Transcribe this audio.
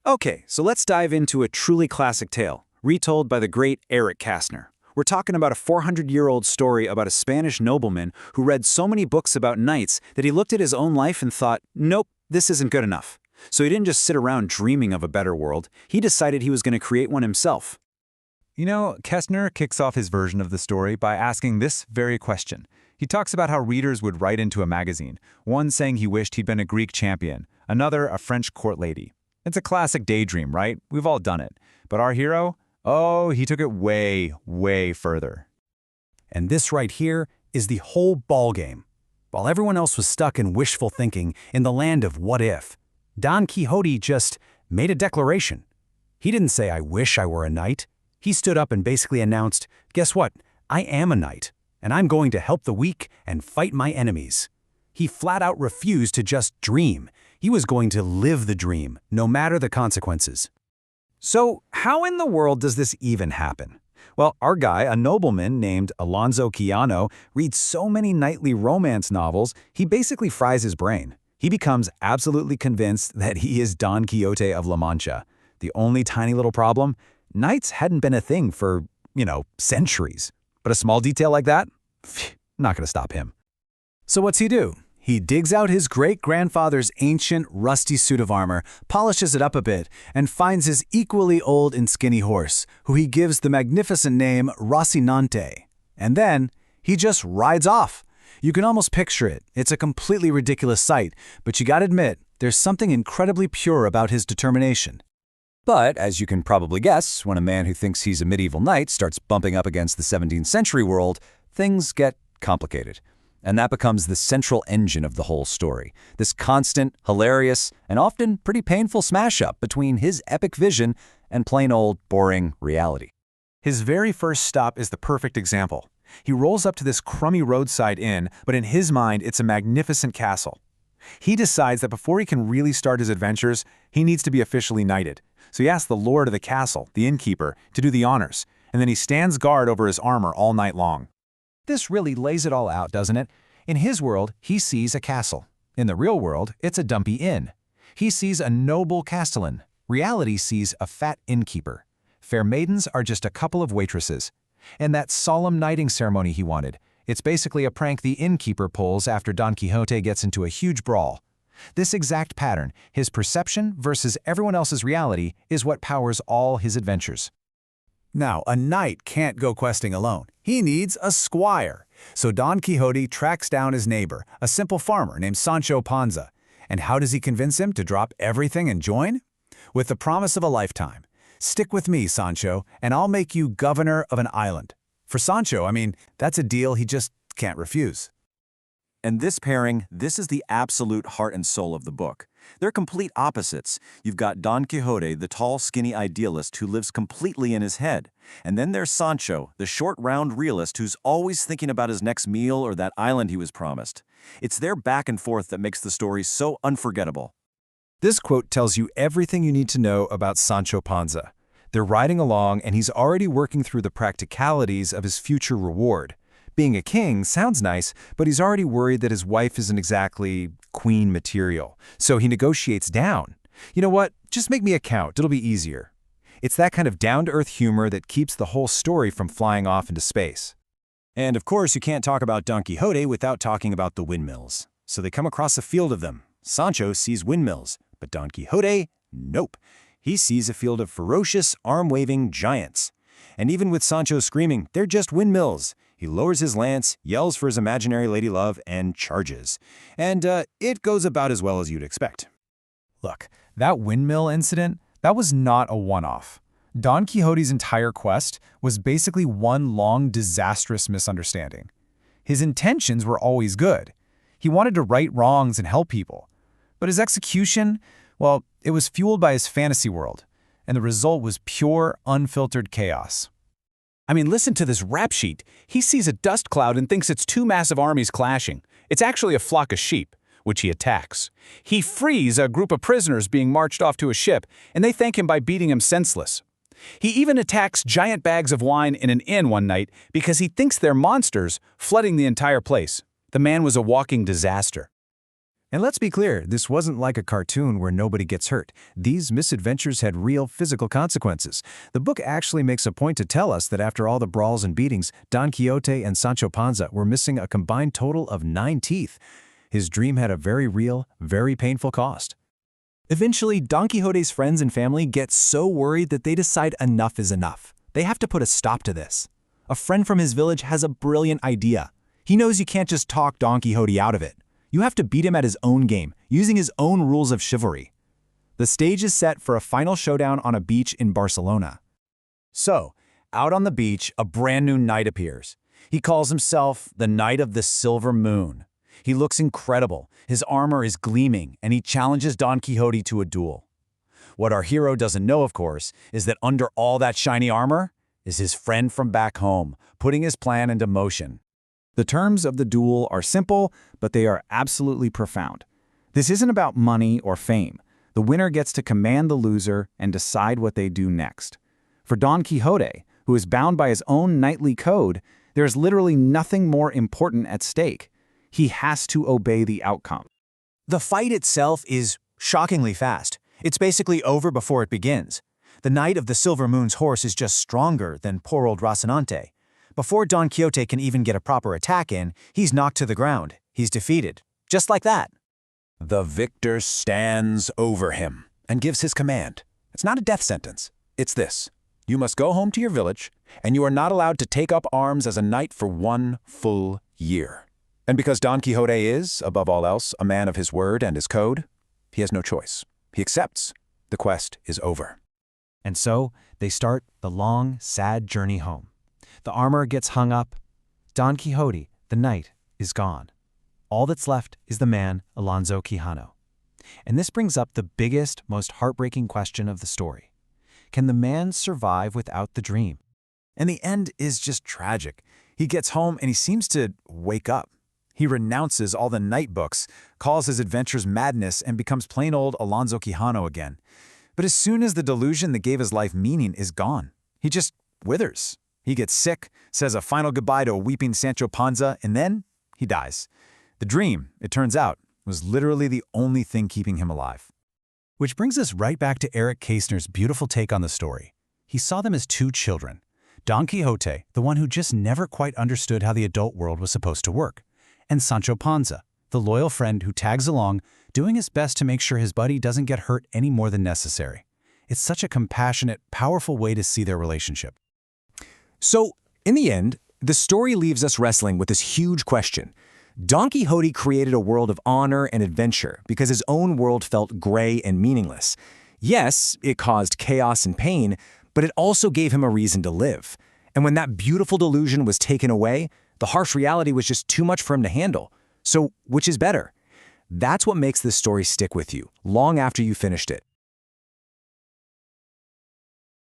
Okay, so let's dive into a truly classic tale, retold by the great Eric Kastner. We're talking about a 400-year-old story about a Spanish nobleman who read so many books about knights that he looked at his own life and thought, nope, this isn't good enough. So he didn't just sit around dreaming of a better world, he decided he was going to create one himself. You know, Kastner kicks off his version of the story by asking this very question. He talks about how readers would write into a magazine, one saying he wished he'd been a Greek champion, another a French court lady. It's a classic daydream, right? We've all done it. But our hero? Oh, he took it way, way further. And this right here is the whole ballgame. While everyone else was stuck in wishful thinking in the land of what if, Don Quixote just made a declaration. He didn't say, I wish I were a knight. He stood up and basically announced, guess what? I am a knight, and I'm going to help the weak and fight my enemies. He flat out refused to just dream. He was going to live the dream, no matter the consequences. So, how in the world does this even happen? Well, our guy, a nobleman named Alonso Quijano, reads so many knightly romance novels, he basically fries his brain. He becomes absolutely convinced that he is Don Quixote of La Mancha. The only tiny little problem? Knights hadn't been a thing for, centuries. But a small detail like that? Not going to stop him. So what's he do? He digs out his great-grandfather's ancient, rusty suit of armor, polishes it up a bit, and finds his equally old and skinny horse, who he gives the magnificent name Rocinante. And then, he just rides off. You can almost picture it. It's a completely ridiculous sight, but you gotta admit, there's something incredibly pure about his determination. But, as you can probably guess, when a man who thinks he's a medieval knight starts bumping up against the 17th century world, things get complicated. And that becomes the central engine of the whole story. This constant, hilarious, and often pretty painful smash-up between his epic vision and plain old, boring reality. His very first stop is the perfect example. He rolls up to this crummy roadside inn, but in his mind, it's a magnificent castle. He decides that before he can really start his adventures, he needs to be officially knighted. So he asks the lord of the castle, the innkeeper, to do the honors, and then he stands guard over his armor all night long. This really lays it all out, doesn't it? In his world, he sees a castle. In the real world, it's a dumpy inn. He sees a noble castellan. Reality sees a fat innkeeper. Fair maidens are just a couple of waitresses. And that solemn knighting ceremony he wanted, it's basically a prank the innkeeper pulls after Don Quixote gets into a huge brawl. This exact pattern, his perception versus everyone else's reality, is what powers all his adventures. Now, a knight can't go questing alone. He needs a squire. So Don Quixote tracks down his neighbor, a simple farmer named Sancho Panza. And how does he convince him to drop everything and join? With the promise of a lifetime. Stick with me, Sancho, and I'll make you governor of an island. For Sancho, that's a deal he just can't refuse. And this pairing, this is the absolute heart and soul of the book. They're complete opposites. You've got Don Quixote, the tall, skinny idealist who lives completely in his head. And then there's Sancho, the short, round realist who's always thinking about his next meal or that island he was promised. It's their back and forth that makes the story so unforgettable. This quote tells you everything you need to know about Sancho Panza. They're riding along, and he's already working through the practicalities of his future reward. Being a king sounds nice, but he's already worried that his wife isn't exactly queen material. So he negotiates down. You know what? Just make me a count. It'll be easier. It's that kind of down-to-earth humor that keeps the whole story from flying off into space. And of course, you can't talk about Don Quixote without talking about the windmills. So they come across a field of them. Sancho sees windmills, but Don Quixote, nope. He sees a field of ferocious, arm-waving giants. And even with Sancho screaming, they're just windmills. He lowers his lance, yells for his imaginary ladylove, and charges. And it goes about as well as you'd expect. Look, that windmill incident, that was not a one-off. Don Quixote's entire quest was basically one long, disastrous misunderstanding. His intentions were always good. He wanted to right wrongs and help people. But his execution, well, it was fueled by his fantasy world, and the result was pure, unfiltered chaos. Listen to this rap sheet. He sees a dust cloud and thinks it's two massive armies clashing. It's actually a flock of sheep, which he attacks. He frees a group of prisoners being marched off to a ship, and they thank him by beating him senseless. He even attacks giant bags of wine in an inn one night because he thinks they're monsters, flooding the entire place. The man was a walking disaster. And let's be clear, this wasn't like a cartoon where nobody gets hurt. These misadventures had real physical consequences. The book actually makes a point to tell us that after all the brawls and beatings, Don Quixote and Sancho Panza were missing a combined total of 9 teeth. His dream had a very real, very painful cost. Eventually, Don Quixote's friends and family get so worried that they decide enough is enough. They have to put a stop to this. A friend from his village has a brilliant idea. He knows you can't just talk Don Quixote out of it. You have to beat him at his own game, using his own rules of chivalry. The stage is set for a final showdown on a beach in Barcelona. So, out on the beach, a brand new knight appears. He calls himself the Knight of the Silver Moon. He looks incredible, his armor is gleaming, and he challenges Don Quixote to a duel. What our hero doesn't know, of course, is that under all that shiny armor is his friend from back home, putting his plan into motion. The terms of the duel are simple, but they are absolutely profound. This isn't about money or fame. The winner gets to command the loser and decide what they do next. For Don Quixote, who is bound by his own knightly code, there is literally nothing more important at stake. He has to obey the outcome. The fight itself is shockingly fast. It's basically over before it begins. The Knight of the Silver Moon's horse is just stronger than poor old Rocinante. Before Don Quixote can even get a proper attack in, he's knocked to the ground. He's defeated. Just like that. The victor stands over him and gives his command. It's not a death sentence. It's this. You must go home to your village, and you are not allowed to take up arms as a knight for 1 full year. And because Don Quixote is, above all else, a man of his word and his code, he has no choice. He accepts. The quest is over. And so, they start the long, sad journey home. The armor gets hung up. Don Quixote, the knight, is gone. All that's left is the man, Alonso Quijano. And this brings up the biggest, most heartbreaking question of the story. Can the man survive without the dream? And the end is just tragic. He gets home and he seems to wake up. He renounces all the knight books, calls his adventures madness, and becomes plain old Alonso Quijano again. But as soon as the delusion that gave his life meaning is gone, he just withers. He gets sick, says a final goodbye to a weeping Sancho Panza, and then he dies. The dream, it turns out, was literally the only thing keeping him alive. Which brings us right back to Eric Kästner's beautiful take on the story. He saw them as 2 children. Don Quixote, the one who just never quite understood how the adult world was supposed to work, and Sancho Panza, the loyal friend who tags along, doing his best to make sure his buddy doesn't get hurt any more than necessary. It's such a compassionate, powerful way to see their relationship. So, in the end, the story leaves us wrestling with this huge question. Don Quixote created a world of honor and adventure because his own world felt gray and meaningless. Yes, it caused chaos and pain, but it also gave him a reason to live. And when that beautiful delusion was taken away, the harsh reality was just too much for him to handle. So, which is better? That's what makes this story stick with you, long after you finished it.